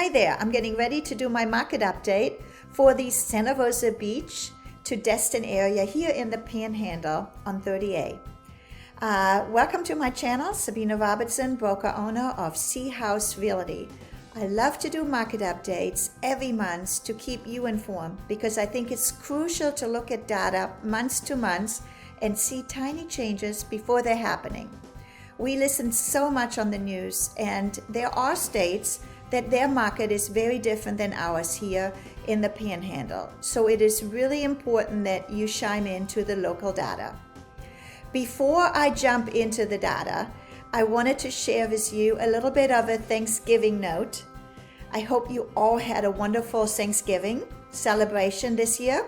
Hi there, I'm getting ready to do my market update for the Santa Rosa Beach to Destin area here in the Panhandle on 30A. Welcome to my channel, Sabine Robertson, broker owner of Sea Haus Realty. I love to do market updates every month to keep you informed because I think it's crucial to look at data month to month and see tiny changes before they're happening. We listen so much on the news, and there are states that their market is very different than ours here in the Panhandle. So it is really important that you chime into the local data. Before I jump into the data, I wanted to share with you a little bit of a Thanksgiving note. I hope you all had a wonderful Thanksgiving celebration this year.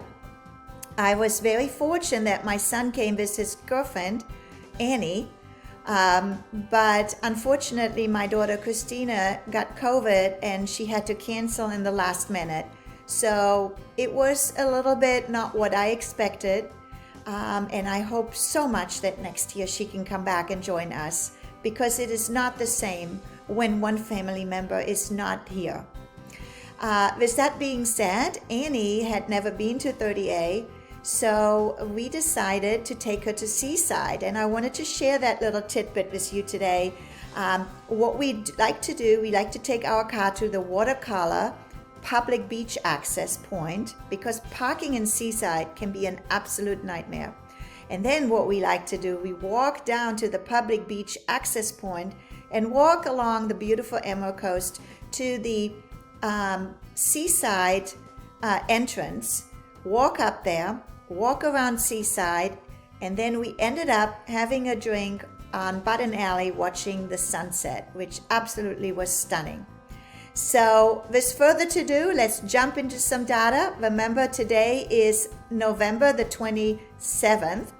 I was very fortunate that my son came with his girlfriend, Annie, but unfortunately my daughter Christina got COVID and she had to cancel in the last minute. So it was a little bit not what I expected, and I hope so much that next year she can come back and join us, because it is not the same when one family member is not here. With that being said, Annie had never been to 30A, so we decided to take her to Seaside, and I wanted to share that little tidbit with you today. What we like to do, we like to take our car to the watercolor public beach access point, because parking in Seaside can be an absolute nightmare. And then what we like to do, we walk down to the public beach access point and walk along the beautiful Emerald Coast to the Seaside entrance, walk up there, walk around Seaside, and then we ended up having a drink on Button Alley watching the sunset, which absolutely was stunning. So with further ado, let's jump into some data. Remember, today is November the 27th,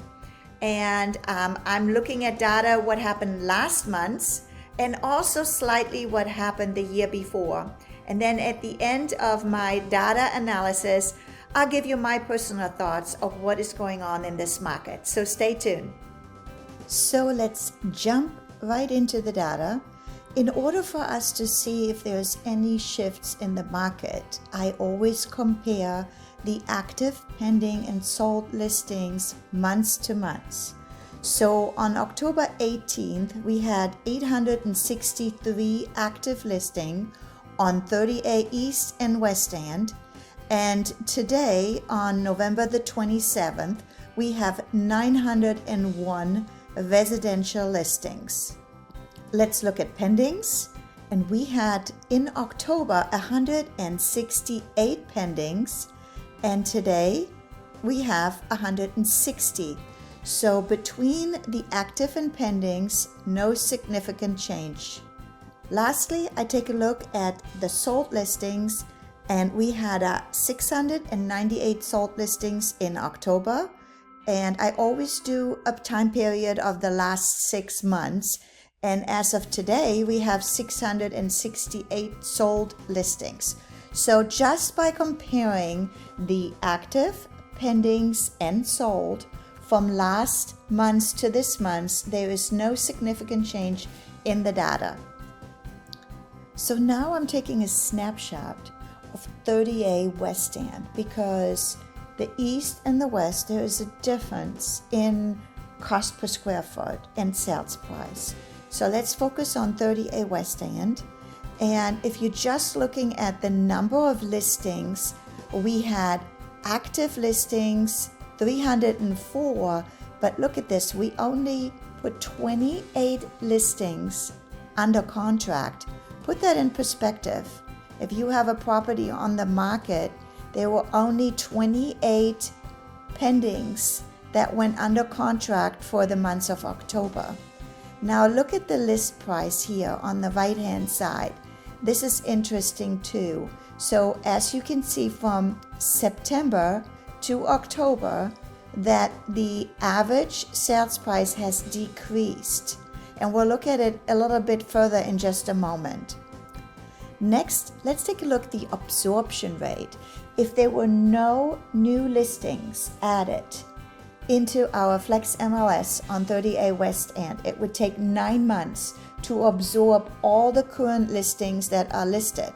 and I'm looking at data what happened last month and also slightly what happened the year before. And then at the end of my data analysis, I'll give you my personal thoughts of what is going on in this market. So stay tuned. So let's jump right into the data. In order for us to see if there's any shifts in the market, I always compare the active, pending, and sold listings month to month. So on October 18th, we had 863 active listings on 30A East and West End. And today, on November the 27th, we have 901 residential listings. Let's look at pendings. And we had in October 168 pendings, and today we have 160. So between the active and pendings, no significant change. Lastly, I take a look at the sold listings, and we had 698 sold listings in October, and I always do a time period of the last 6 months, and as of today we have 668 sold listings. So just by comparing the active, pendings, and sold from last month to this month, there is no significant change in the data. So now I'm taking a snapshot of 30A West End, because the east and the west, there is a difference in cost per square foot and sales price. So let's focus on 30A West End. And if you're just looking at the number of listings, we had active listings 304, but look at this, we only put 28 listings under contract. Put that in perspective. If you have a property on the market, there were only 28 pendings that went under contract for the month of October. Now look at the list price here on the right-hand side. This is interesting too. So as you can see, from September to October, that the average sales price has decreased. And we'll look at it a little bit further in just a moment. Next, let's take a look at the absorption rate. If there were no new listings added into our Flex MLS on 30A West End, it would take 9 months to absorb all the current listings that are listed.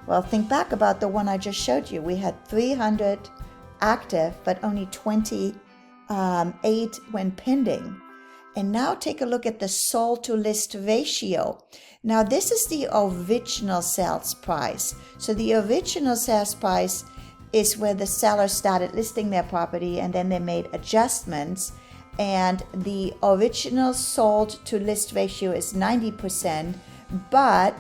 Well, think back about the one I just showed you. We had 300 active, but only 28 went pending. And now take a look at the sold to list ratio. Now this is the original sales price. So the original sales price is where the seller started listing their property and then they made adjustments. And the original sold to list ratio is 90%, but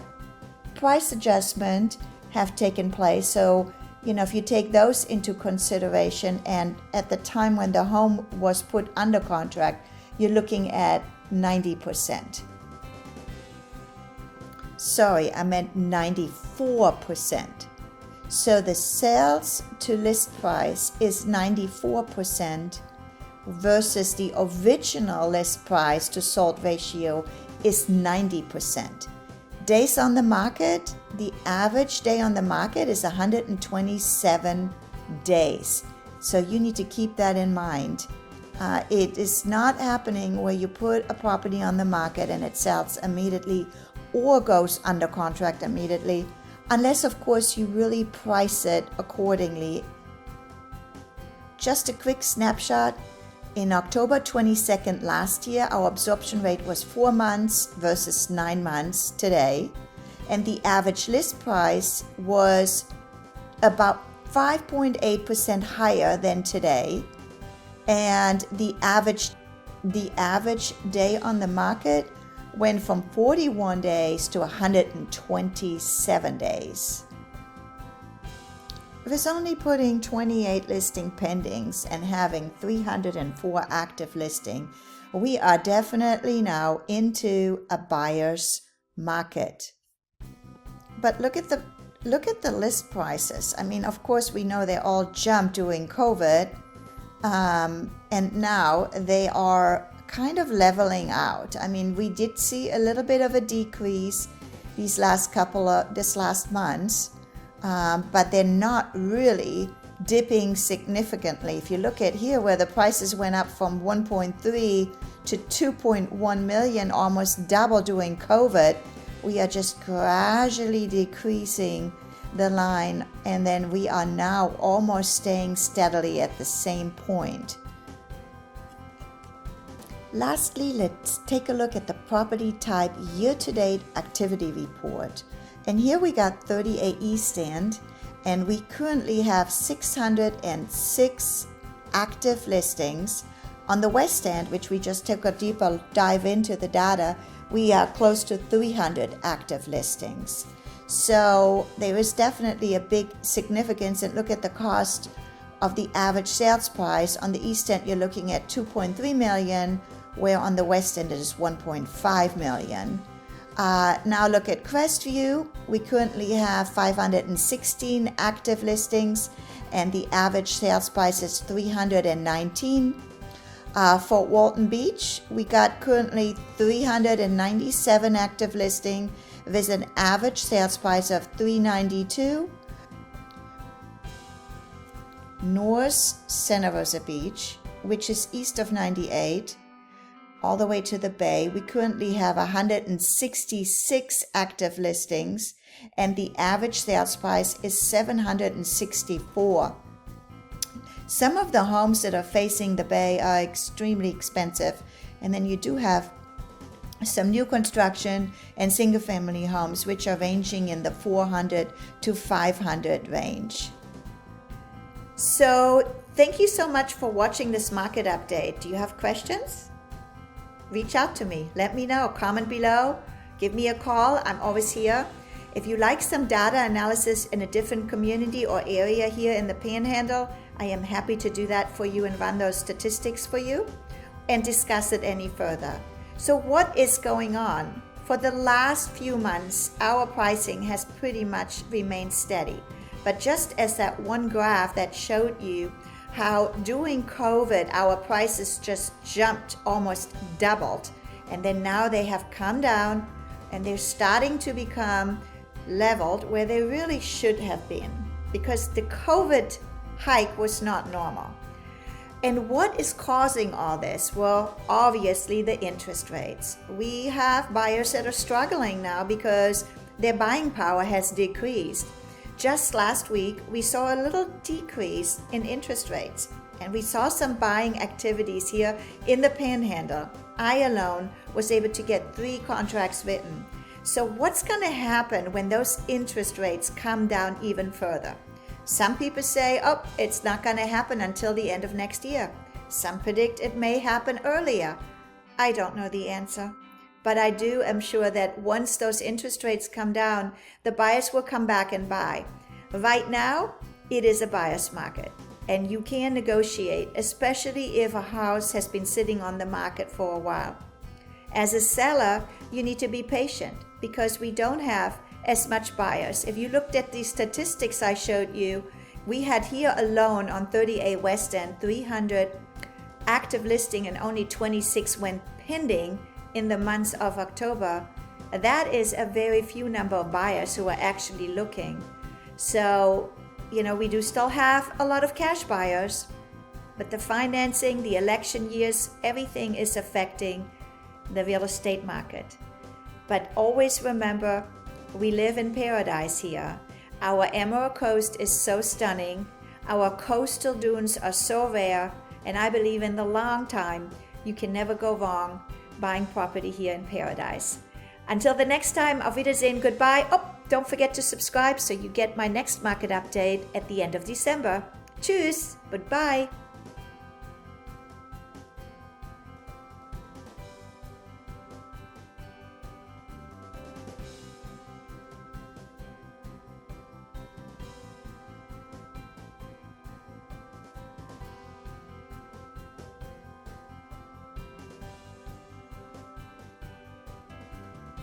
price adjustment have taken place. So, if you take those into consideration, and at the time when the home was put under contract, you're looking at 90%. Sorry, I meant 94%. So the sales to list price is 94% versus the original list price to sold ratio is 90%. Days on the market, the average day on the market is 127 days. So you need to keep that in mind. It is not happening where you put a property on the market and it sells immediately or goes under contract immediately, unless of course you really price it accordingly. Just a quick snapshot. In October 22nd last year, our absorption rate was 4 months versus 9 months today. And the average list price was about 5.8% higher than today. And the average day on the market went from 41 days to 127 days. With only putting 28 listing pendings and having 304 active listing, we are definitely now into a buyer's market. But look at the list prices. I mean, of course, we know they all jumped during COVID, and now they are kind of leveling out. I mean, we did see a little bit of a decrease this last months. But they're not really dipping significantly. If you look at here where the prices went up from 1.3 to 2.1 million, almost double during COVID, we are just gradually decreasing the line, and then we are now almost staying steadily at the same point. Lastly, let's take a look at the property type year-to-date activity report. And here we got 38 East End, and we currently have 606 active listings. On the West End, which we just took a deeper dive into the data, we are close to 300 active listings. So there is definitely a big significance. And look at the cost of the average sales price. On the East End, you're looking at 2.3 million, where on the West End it is 1.5 million. Now look at Crestview. We currently have 516 active listings, and the average sales price is 319. For Walton Beach, we got currently 397 active listings with an average sales price of 392. North Santa Rosa Beach, which is east of 98, all the way to the bay, we currently have 166 active listings, and the average sales price is 764. Some of the homes that are facing the bay are extremely expensive, and then you do have some new construction and single-family homes which are ranging in the 400 to 500 range. So thank you so much for watching this market update. Do you have questions? Reach out to me. Let me know. Comment below. Give me a call. I'm always here. If you like some data analysis in a different community or area here in the Panhandle, I am happy to do that for you and run those statistics for you and discuss it any further. So what is going on? For the last few months, our pricing has pretty much remained steady. But just as that one graph that showed you how during COVID, our prices just jumped, almost doubled. And then now they have come down and they're starting to become leveled where they really should have been, because the COVID hike was not normal. And what is causing all this? Well, obviously the interest rates. We have buyers that are struggling now because their buying power has decreased. just last week, we saw a little decrease in interest rates, and we saw some buying activities here in the Panhandle. I alone was able to get 3 contracts written. So what's going to happen when those interest rates come down even further? Some people say, oh, it's not going to happen until the end of next year. Some predict it may happen earlier. I don't know the answer, but I am sure that once those interest rates come down, the buyers will come back and buy. Right now, it is a buyer's market, and you can negotiate, especially if a house has been sitting on the market for a while. As a seller, you need to be patient because we don't have as much buyers. If you looked at the statistics I showed you, we had here alone on 30A West End 300 active listing and only 26 went pending in the months of October. That is a very few number of buyers who are actually looking. So, we do still have a lot of cash buyers, but the financing, the election years, everything is affecting the real estate market. But always remember, we live in paradise here. Our Emerald Coast is so stunning. Our coastal dunes are so rare, and I believe in the long time, you can never go wrong buying property here in paradise. Until the next time, auf Wiedersehen, goodbye. Oh, don't forget to subscribe so you get my next market update at the end of December. Tschüss, goodbye.